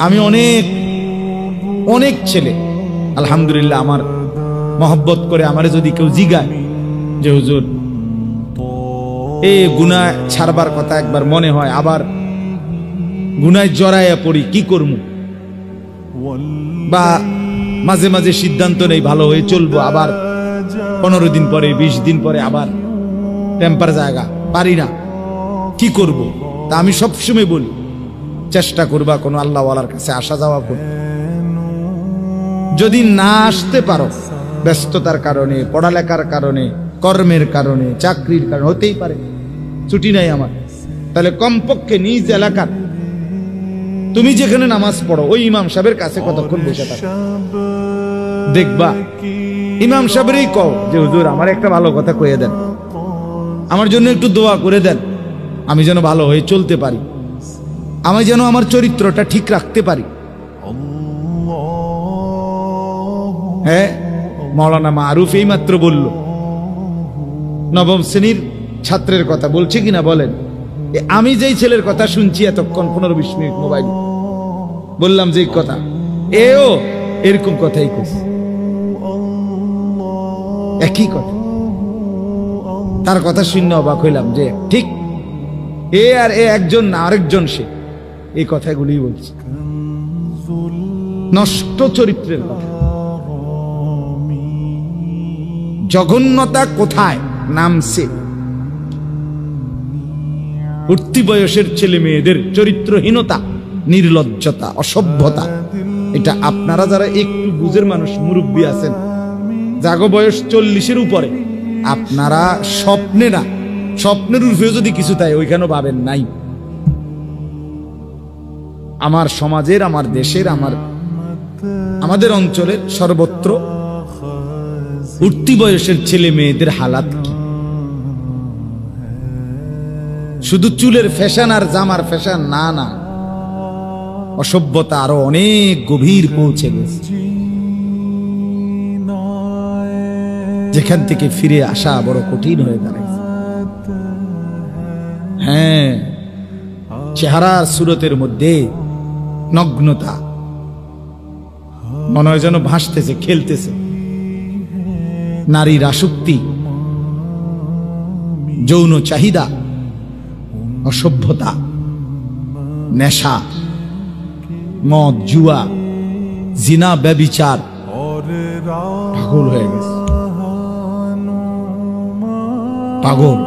আমি অনেক অনেক ছেলে আলহামদুলিল্লাহ আমার মহব্বত করে আমারে যদি কেউ জিগায় যে হুজুর এই গুনাহ ছাড়বার কথা একবার মনে হয়, আবার গুনায় জড়াইয়া পড়ি, কি করব? বা মাঝে মাঝে সিদ্ধান্ত নেই ভালো হয়ে চলবো, আবার 15 দিন পরে 20 দিন পরে আবার টেম্পার জায়গা পারি না, কি করব? তা আমি সবসময় বলি চেষ্টা করবা কোনো আল্লাহওয়ালার কাছে আসা যাওয়া করতে। যদি না আসতে পারো ব্যস্ততার কারণে, পড়ালেখার কারণে, কর্মের কারণে, চাকরির কারণে, হতেই পারে ছুটি নাই আমার, তাহলে কমপক্ষে নিজ এলাকার তুমি যেখানে নামাজ পড়ো ওই ইমাম সাহেবের কাছে কতক্ষণ বসে থাকো, দেখবা ইমাম সাহেবেরই কও যে হুজুর আমার একটা ভালো কথা কয়ে দেন, আমার জন্য একটু দোয়া করে দেন, আমি যেন ভালো হয়ে চলতে পারি, আমি যেন আমার চরিত্রটা ঠিক রাখতে পারি। হ্যাঁ, মাওলানা মারুফ এই মাত্র বলল, নবম শ্রেণীর ছাত্রের কথা বলছে কিনা বলেন, আমি যেই ছেলের কথা শুনছি এতক্ষণ 15-20 মিনিট মোবাইল বললাম যে কথা, এও এরকম কথাই কইছে, একই কথা। তার কথা শুনে অবাক হইলাম যে ঠিক এ আর এ একজন না, আরেকজন সে এই কথাগুলি বলছে। নষ্ট চরিত্রের কথা, জঘন্যতা কোথায় নামছে? উঠতি বয়সের ছেলে মেয়েদের চরিত্রহীনতা, নির্লজ্জতা, অসভ্যতা, এটা আপনারা যারা একটু বুঝের মানুষ, মুরব্বী আছেন, জাগো বয়স 40-এর উপরে, আপনারা স্বপ্নে না, স্বপ্নের রূপেও যদি কিছু তাই ওইখানেও পাবেন নাই। আমার সমাজের, আমার দেশের, আমাদের অঞ্চলের সর্বত্র উঠতি বয়সের ছেলে মেয়েদের হালাত কি? শুধু চুলের ফ্যাশন আর জামার ফ্যাশন না, না, অসভ্যতা আরো অনেক গভীর পৌঁছে গেছে, যেখান থেকে ফিরে আসা বড় কঠিন হয়ে দাঁড়ায়। হ্যাঁ, চেহারার সুরতের মধ্যে নগ্নতা, মনে হয় যেন ভাসতেছে, খেলতেছে। নারীর আসক্তি, যৌন চাহিদা, অসভ্যতা, নেশা, মদ, জুয়া, জিনা, ব্যভিচার, পাগল হয়ে গেছে, পাগল।